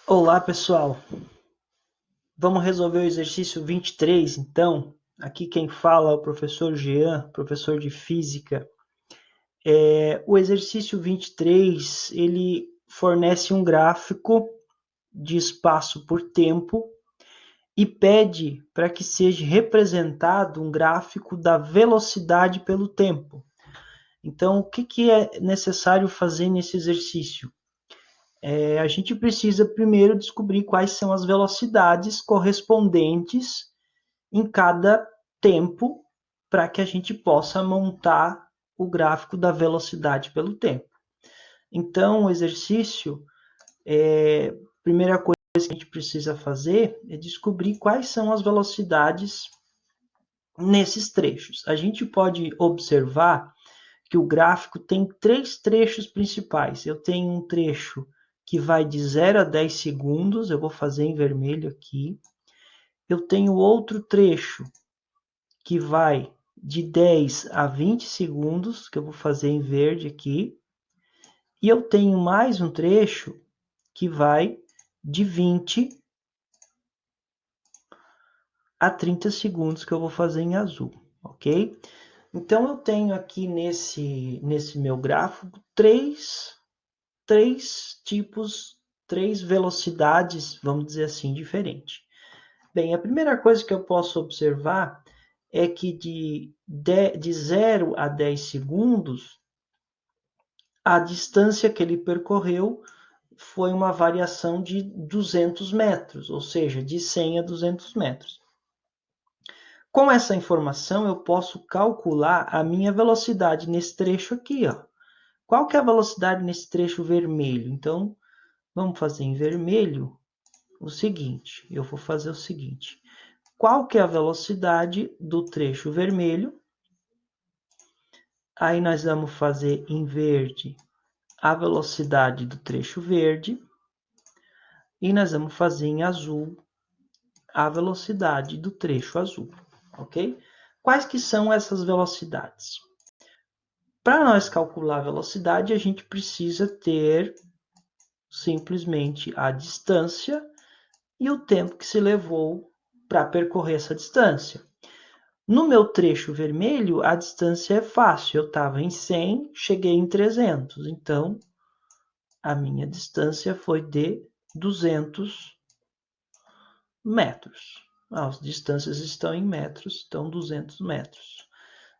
Olá, pessoal. Vamos resolver o exercício 23, então. Aqui quem fala é o professor Jean, professor de Física. O exercício 23, ele fornece um gráfico de espaço por tempo e pede para que seja representado um gráfico da velocidade pelo tempo. Então, o que é necessário fazer nesse exercício? A gente precisa primeiro descobrir quais são as velocidades correspondentes em cada tempo para que a gente possa montar o gráfico da velocidade pelo tempo. Então, o exercício, primeira coisa que a gente precisa fazer é descobrir quais são as velocidades nesses trechos. A gente pode observar que o gráfico tem três trechos principais. Eu tenho um trecho que vai de 0 a 10 segundos, eu vou fazer em vermelho aqui. Eu tenho outro trecho que vai de 10 a 20 segundos, que eu vou fazer em verde aqui. E eu tenho mais um trecho que vai de 20 a 30 segundos, que eu vou fazer em azul, ok? Então, eu tenho aqui nesse meu gráfico três tipos, três velocidades, vamos dizer assim, diferentes. Bem, a primeira coisa que eu posso observar é que de 0 a 10 segundos, a distância que ele percorreu foi uma variação de 200 metros, ou seja, de 100 a 200 metros. Com essa informação, eu posso calcular a minha velocidade nesse trecho aqui, ó. Qual que é a velocidade nesse trecho vermelho? Então, vamos fazer em vermelho o seguinte. Eu vou fazer o seguinte. Qual que é a velocidade do trecho vermelho? Aí nós vamos fazer em verde a velocidade do trecho verde. E nós vamos fazer em azul a velocidade do trecho azul, ok? Quais que são essas velocidades? Para nós calcular a velocidade, a gente precisa ter simplesmente a distância e o tempo que se levou para percorrer essa distância. No meu trecho vermelho, a distância é fácil. Eu estava em 100, cheguei em 300. Então, a minha distância foi de 200 metros. As distâncias estão em metros, então 200 metros.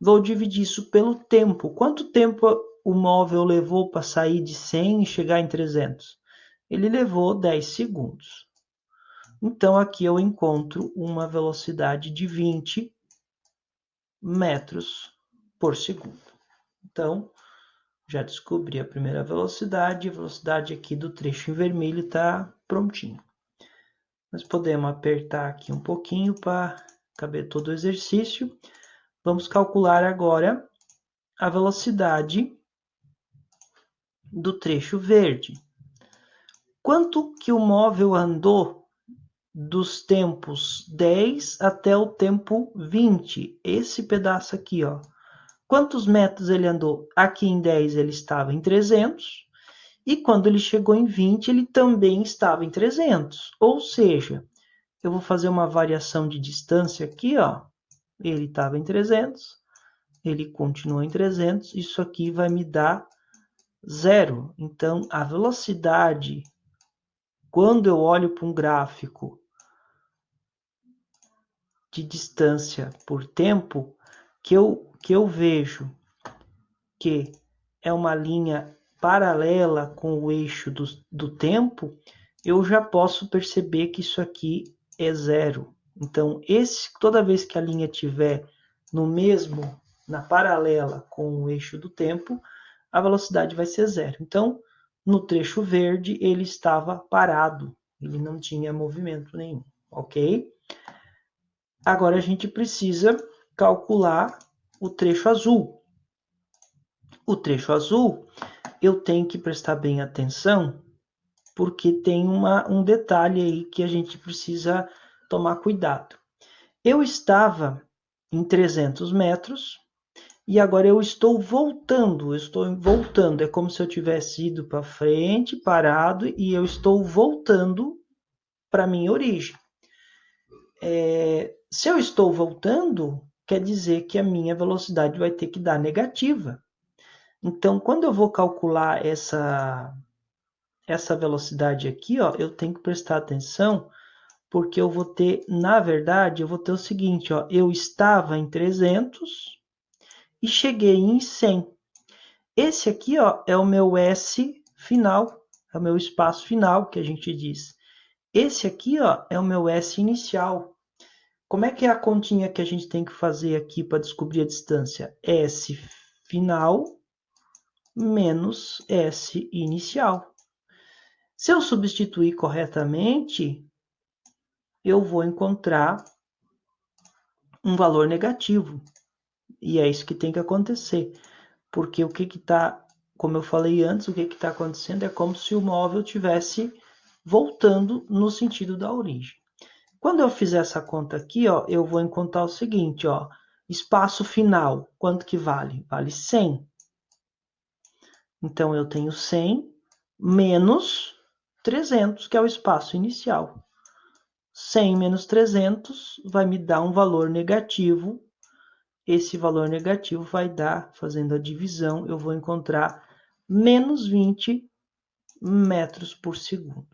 Vou dividir isso pelo tempo. Quanto tempo o móvel levou para sair de 100 e chegar em 300? Ele levou 10 segundos. Então, aqui eu encontro uma velocidade de 20 metros por segundo. Então, já descobri a primeira velocidade. A velocidade aqui do trecho em vermelho está prontinho. Nós podemos apertar aqui um pouquinho para caber todo o exercício. Vamos calcular agora a velocidade do trecho verde. Quanto que o móvel andou dos tempos 10 até o tempo 20? Esse pedaço aqui, ó. Quantos metros ele andou? Aqui em 10 ele estava em 300. E quando ele chegou em 20, ele também estava em 300. Ou seja, eu vou fazer uma variação de distância aqui, ó. Ele estava em 300, ele continua em 300, isso aqui vai me dar zero. Então, a velocidade, quando eu olho para um gráfico de distância por tempo, que eu vejo que é uma linha paralela com o eixo do tempo, eu já posso perceber que isso aqui é zero. Então, toda vez que a linha estiver na paralela com o eixo do tempo, a velocidade vai ser zero. Então, no trecho verde, ele estava parado, ele não tinha movimento nenhum, ok? Agora a gente precisa calcular o trecho azul. O trecho azul, eu tenho que prestar bem atenção, porque tem um detalhe aí que a gente precisa tomar cuidado. Eu estava em 300 metros E agora eu estou voltando, é como se eu tivesse ido para frente, parado, e eu estou voltando para minha origem. Se eu estou voltando, quer dizer que a minha velocidade vai ter que dar negativa. Então, quando eu vou calcular essa velocidade aqui, ó, eu tenho que prestar atenção, porque eu vou ter, na verdade, eu vou ter o seguinte, ó, eu estava em 300 e cheguei em 100. Esse aqui, ó, é o meu S final, é o meu espaço final, que a gente diz. Esse aqui, ó, é o meu S inicial. Como é que é a continha que a gente tem que fazer aqui para descobrir a distância? S final menos S inicial. Se eu substituir corretamente, eu vou encontrar um valor negativo. E é isso que tem que acontecer. Porque o que está, como eu falei antes, o que está acontecendo é como se o móvel tivesse voltando no sentido da origem. Quando eu fizer essa conta aqui, ó, eu vou encontrar o seguinte, ó, espaço final, quanto que vale? Vale 100. Então, eu tenho 100 menos 300, que é o espaço inicial. 100 menos 300 vai me dar um valor negativo. Esse valor negativo vai dar, fazendo a divisão, eu vou encontrar menos 20 metros por segundo.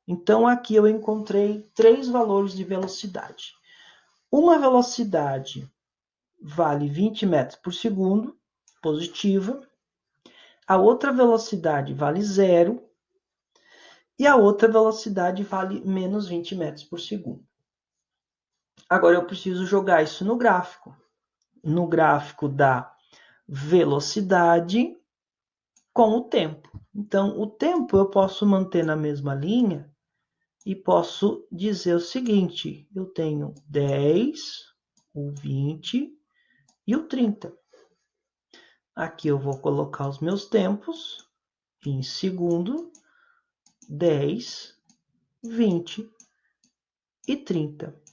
Então, aqui eu encontrei 3 valores de velocidade. Uma velocidade vale 20 metros por segundo, positiva. A outra velocidade vale 0. E a outra velocidade vale menos 20 metros por segundo. Agora eu preciso jogar isso no gráfico. No gráfico da velocidade com o tempo. Então, o tempo eu posso manter na mesma linha e posso dizer o seguinte: eu tenho 10, o 20 e o 30. Aqui eu vou colocar os meus tempos em segundo, 10, 20 e 30.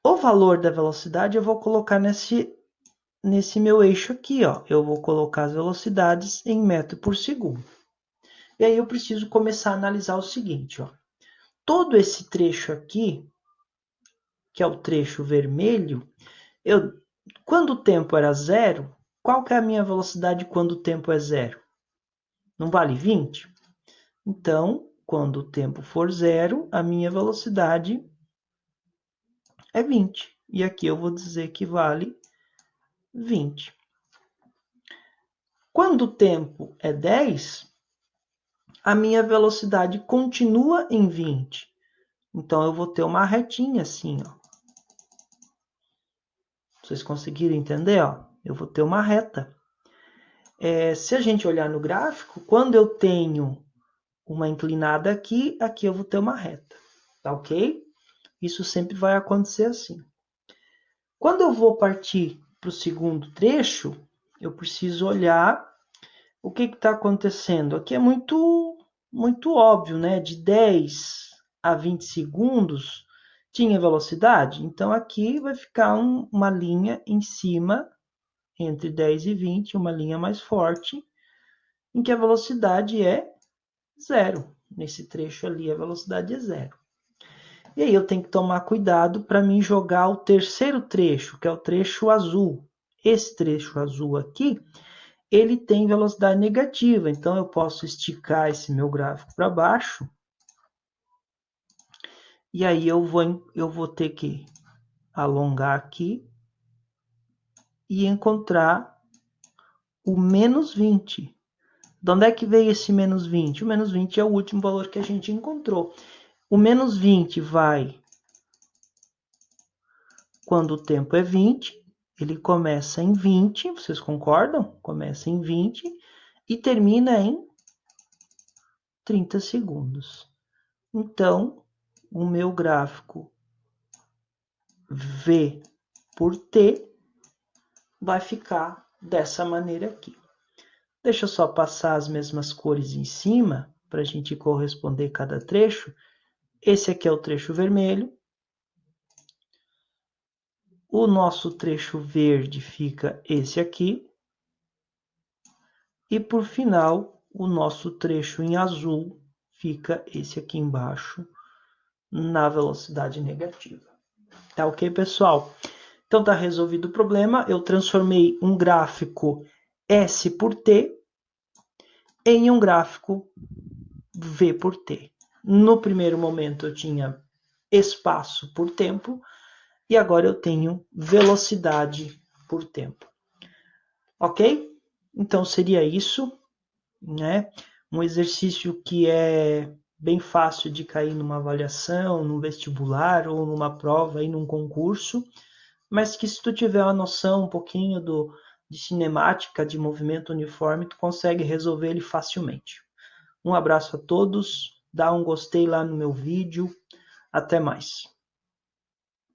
O valor da velocidade eu vou colocar nesse meu eixo aqui, ó. Eu vou colocar as velocidades em metro por segundo. E aí eu preciso começar a analisar o seguinte, ó. Todo esse trecho aqui, que é o trecho vermelho, quando o tempo era 0, qual que é a minha velocidade quando o tempo é 0? Não vale 20? Então, quando o tempo for 0, a minha velocidade é 20. E aqui eu vou dizer que vale 20. Quando o tempo é 10, a minha velocidade continua em 20. Então, eu vou ter uma retinha assim, ó. Vocês conseguiram entender? Ó? Eu vou ter uma reta. Se a gente olhar no gráfico, quando eu tenho uma inclinada aqui, aqui eu vou ter uma reta. Tá ok? Isso sempre vai acontecer assim. Quando eu vou partir para o segundo trecho, eu preciso olhar o que está acontecendo. Aqui é muito óbvio, né? De 10 a 20 segundos tinha velocidade, então aqui vai ficar uma linha em cima, entre 10 e 20, uma linha mais forte, em que a velocidade é 0. Nesse trecho ali, a velocidade é 0. E aí eu tenho que tomar cuidado para mim jogar o terceiro trecho, que é o trecho azul. Esse trecho azul aqui, ele tem velocidade negativa, então eu posso esticar esse meu gráfico para baixo, e aí eu vou ter que alongar aqui e encontrar o menos 20. De onde é que veio esse menos 20? O menos 20 é o último valor que a gente encontrou. O menos 20 vai quando o tempo é 20, ele começa em 20, vocês concordam? Começa em 20 e termina em 30 segundos. Então, o meu gráfico V por T vai ficar dessa maneira aqui. Deixa eu só passar as mesmas cores em cima para a gente corresponder cada trecho. Esse aqui é o trecho vermelho. O nosso trecho verde fica esse aqui. E por final, o nosso trecho em azul fica esse aqui embaixo, na velocidade negativa. Tá ok, pessoal? Então tá resolvido o problema. Eu transformei um gráfico S por T em um gráfico V por T. No primeiro momento eu tinha espaço por tempo e agora eu tenho velocidade por tempo. Ok? Então seria isso, né? Um exercício que é bem fácil de cair numa avaliação, num vestibular ou numa prova e num concurso, mas que se tu tiver uma noção um pouquinho de cinemática, de movimento uniforme, tu consegue resolver ele facilmente. Um abraço a todos, dá um gostei lá no meu vídeo, até mais.